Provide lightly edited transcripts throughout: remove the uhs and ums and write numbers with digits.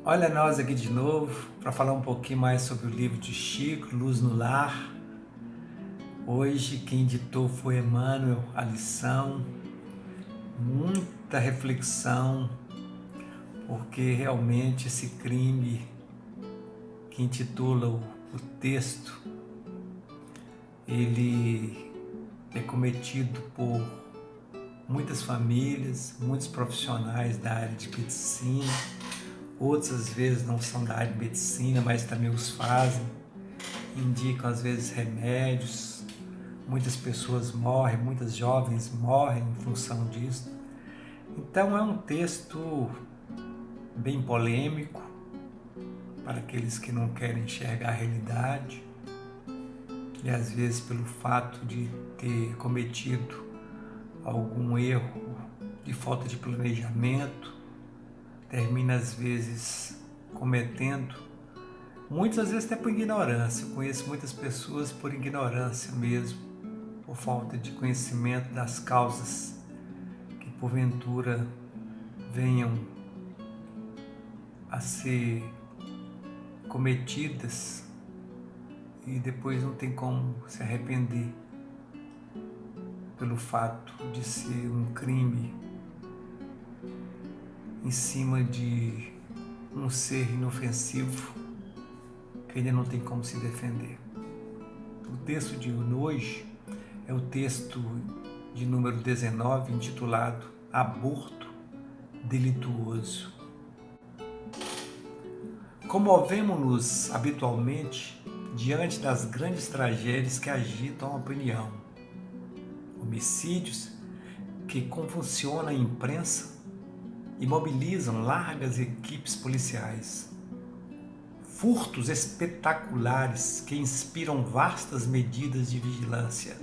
Olha nós aqui de novo para falar um pouquinho mais sobre o livro de Chico, Luz no Lar. Hoje quem editou foi Emmanuel, a lição, muita reflexão, porque realmente esse crime que intitula o texto, ele é cometido por muitas famílias, muitos profissionais da área de medicina, outros às vezes não são da área de medicina, mas também os fazem, indicam às vezes remédios, muitas pessoas morrem, muitas jovens morrem em função disso. Então é um texto bem polêmico para aqueles que não querem enxergar a realidade e às vezes pelo fato de ter cometido algum erro de falta de planejamento, termina às vezes cometendo, muitas vezes até por ignorância. Eu conheço muitas pessoas por ignorância mesmo, por falta de conhecimento das causas que porventura venham a ser cometidas e depois não tem como se arrepender pelo fato de ser um crime em cima de um ser inofensivo que ainda não tem como se defender. O texto de hoje é o texto de número 19, intitulado Aborto Delituoso. Comovemos-nos habitualmente diante das grandes tragédias que agitam a opinião. Homicídios que convulsionam a imprensa e mobilizam largas equipes policiais. Furtos espetaculares que inspiram vastas medidas de vigilância.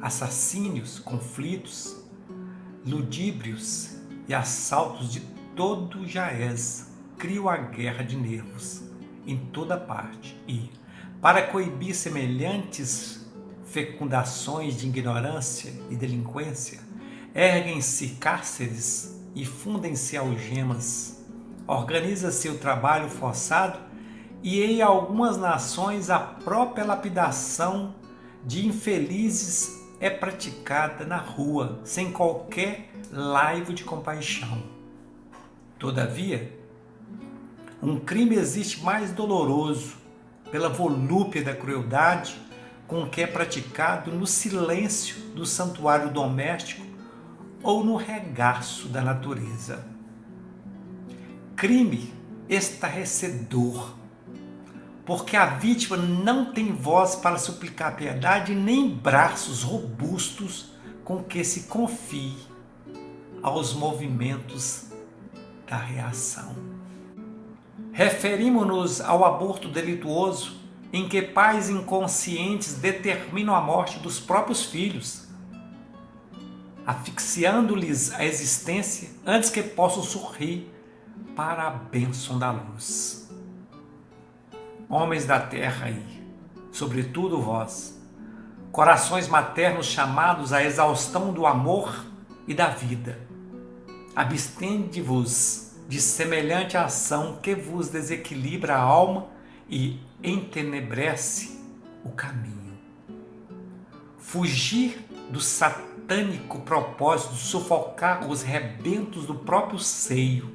Assassínios, conflitos, ludíbrios e assaltos de todo jaez criam a guerra de nervos em toda parte e, para coibir semelhantes fecundações de ignorância e delinquência, erguem-se cárceres e fundem-se algemas. Organiza-se o trabalho forçado e em algumas nações a própria lapidação de infelizes é praticada na rua, sem qualquer laivo de compaixão. Todavia, um crime existe mais doloroso pela volúpia da crueldade com que é praticado no silêncio do santuário doméstico ou no regaço da natureza. Crime estarrecedor, porque a vítima não tem voz para suplicar piedade nem braços robustos com que se confie aos movimentos da reação. Referimos-nos ao aborto delituoso, em que pais inconscientes determinam a morte dos próprios filhos, asfixiando-lhes a existência antes que possam sorrir para a bênção da luz. Homens da terra e, sobretudo vós, corações maternos chamados à exaustão do amor e da vida, abstende-vos de semelhante ação que vos desequilibra a alma e entenebrece o caminho. Fugir do satânico propósito de sufocar os rebentos do próprio seio,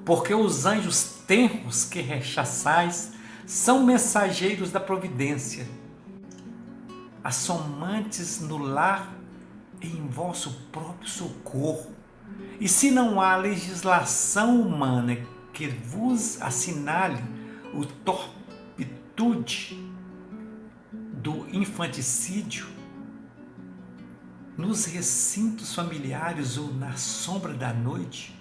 porque os anjos tenros que rechaçais são mensageiros da providência, assomantes no lar e em vosso próprio socorro. E se não há legislação humana que vos assinale o torpitude do infanticídio, nos recintos familiares ou na sombra da noite,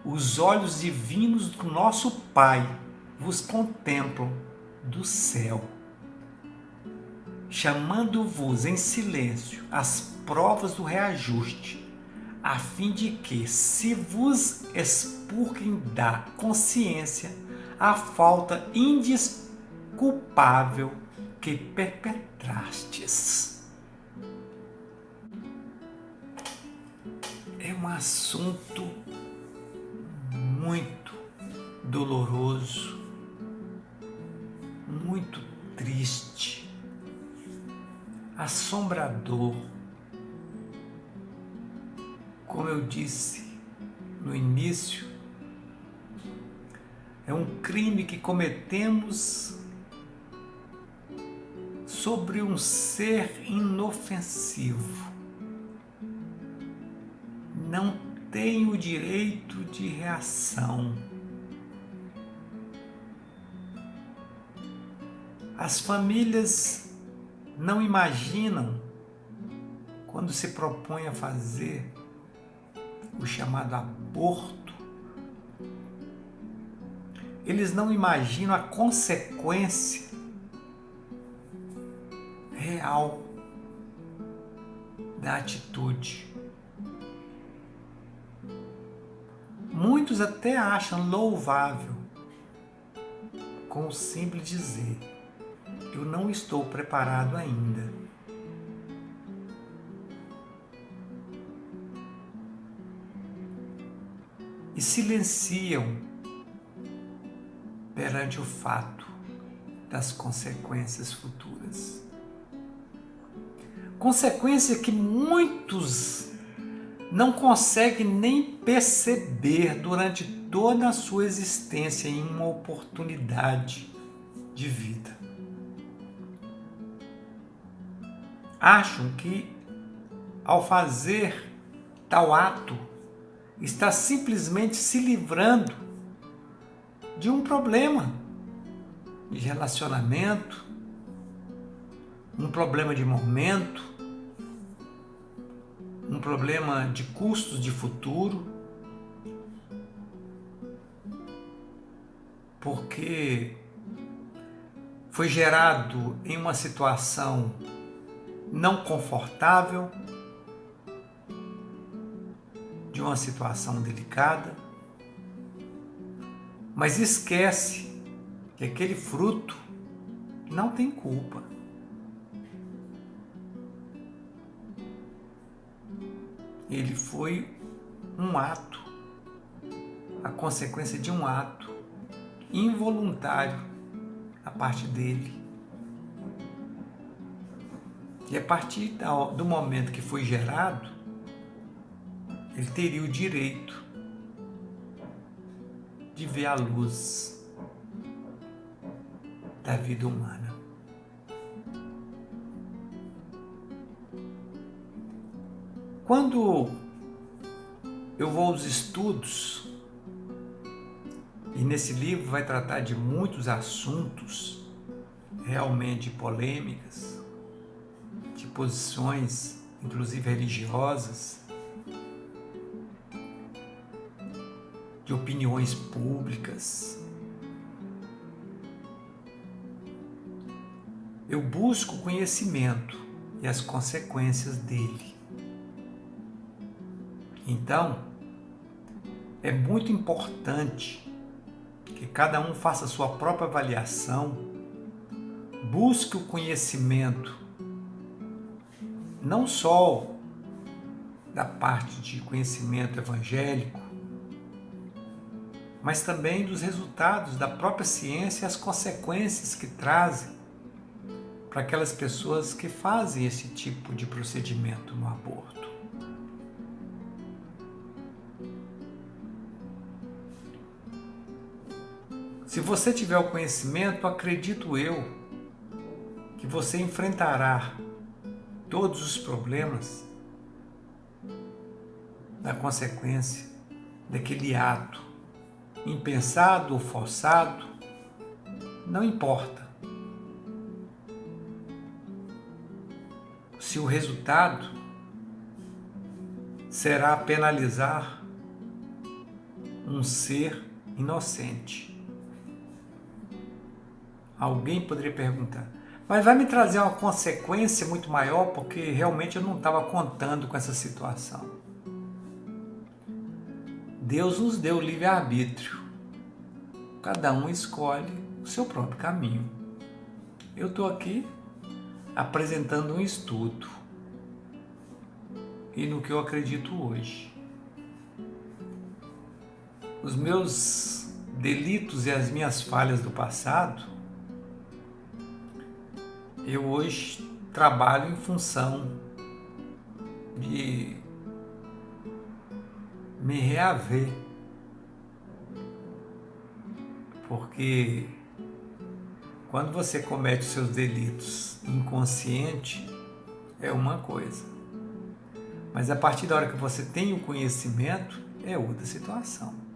os olhos divinos do nosso Pai vos contemplam do céu, chamando-vos em silêncio às provas do reajuste, a fim de que se vos expurguem da consciência a falta indesculpável que perpetrastes. É um assunto muito doloroso, muito triste, assombrador. Como eu disse no início, é um crime que cometemos sobre um ser inofensivo. Não tem o direito de reação. As famílias não imaginam, quando se propõem a fazer o chamado aborto, eles não imaginam a consequência real da atitude. Muitos até acham louvável, com o simples dizer: eu não estou preparado ainda. E silenciam perante o fato das consequências futuras. Consequência que muitos não conseguem nem perceber durante toda a sua existência em uma oportunidade de vida. Acham que, ao fazer tal ato, está simplesmente se livrando de um problema de relacionamento, um problema de momento, um problema de custos de futuro, porque foi gerado em uma situação não confortável, de uma situação delicada, mas esquece que aquele fruto não tem culpa. Ele foi um ato, a consequência de um ato involuntário da parte dele. E a partir do momento que foi gerado, ele teria o direito de ver a luz da vida humana. Quando eu vou aos estudos, e nesse livro vai tratar de muitos assuntos realmente polêmicas, de posições, inclusive religiosas, de opiniões públicas, eu busco o conhecimento e as consequências dele. Então, é muito importante que cada um faça a sua própria avaliação, busque o conhecimento, não só da parte de conhecimento evangélico, mas também dos resultados da própria ciência e as consequências que trazem para aquelas pessoas que fazem esse tipo de procedimento no aborto. Se você tiver o conhecimento, acredito eu que você enfrentará todos os problemas da consequência daquele ato, impensado ou forçado, não importa. Se o resultado será penalizar um ser inocente. Alguém poderia perguntar, mas vai me trazer uma consequência muito maior porque realmente eu não estava contando com essa situação. Deus nos deu livre-arbítrio. Cada um escolhe o seu próprio caminho. Eu estou aqui apresentando um estudo e no que eu acredito hoje. Os meus delitos e as minhas falhas do passado, eu hoje trabalho em função de me reaver, porque quando você comete os seus delitos inconsciente é uma coisa, mas a partir da hora que você tem o conhecimento é outra situação.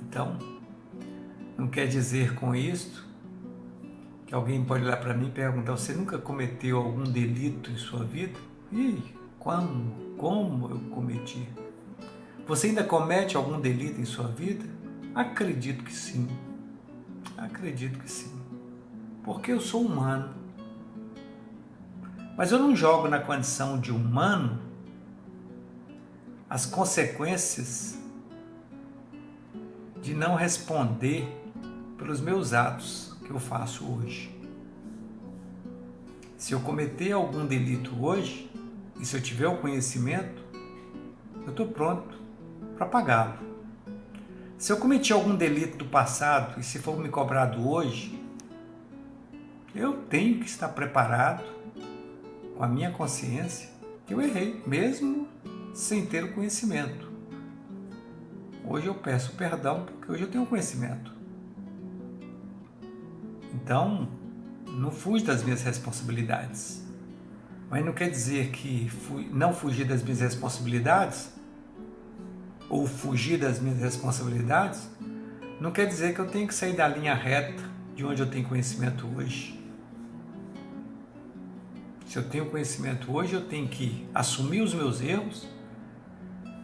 Então, não quer dizer com isto que alguém pode olhar para mim e perguntar: você nunca cometeu algum delito em sua vida? Ih, como eu cometi? Você ainda comete algum delito em sua vida? Acredito que sim. Acredito que sim. Porque eu sou humano. Mas eu não jogo na condição de humano as consequências de não responder pelos meus atos que eu faço hoje. Se eu cometer algum delito hoje, e se eu tiver o conhecimento, eu estou pronto para pagá-lo. Se eu cometi algum delito do passado e se for me cobrado hoje, eu tenho que estar preparado com a minha consciência que eu errei, mesmo sem ter o conhecimento. Hoje eu peço perdão porque hoje eu tenho conhecimento. Então, não fujo das minhas responsabilidades. Mas não quer dizer que não fugir das minhas responsabilidades ou fugir das minhas responsabilidades não quer dizer que eu tenho que sair da linha reta de onde eu tenho conhecimento hoje. Se eu tenho conhecimento hoje, eu tenho que assumir os meus erros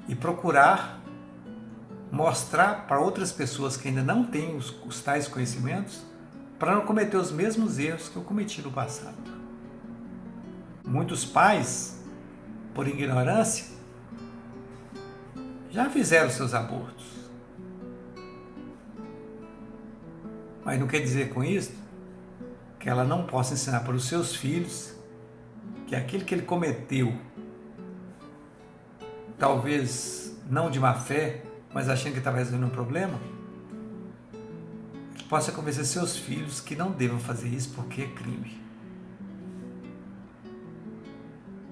e procurar mostrar para outras pessoas que ainda não têm os tais conhecimentos para não cometer os mesmos erros que eu cometi no passado. Muitos pais, por ignorância, já fizeram seus abortos. Mas não quer dizer com isso que ela não possa ensinar para os seus filhos que aquilo que ele cometeu, talvez não de má fé, mas achando que estava resolvendo um problema, que possa convencer seus filhos que não devam fazer isso porque é crime.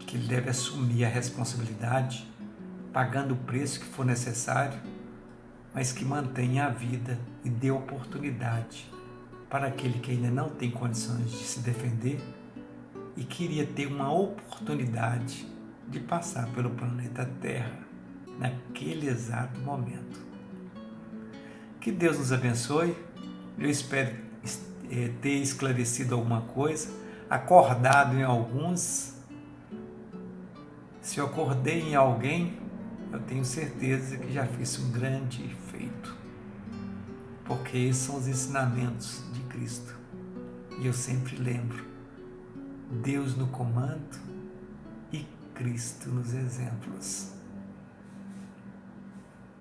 Que ele deve assumir a responsabilidade, pagando o preço que for necessário, mas que mantenha a vida e dê oportunidade para aquele que ainda não tem condições de se defender e queria ter uma oportunidade de passar pelo planeta Terra naquele exato momento. Que Deus nos abençoe. Eu espero ter esclarecido alguma coisa, acordado em alguns. Se eu acordei em alguém, eu tenho certeza que já fiz um grande feito. Porque esses são os ensinamentos de Cristo. E eu sempre lembro: Deus no comando e Cristo nos exemplos.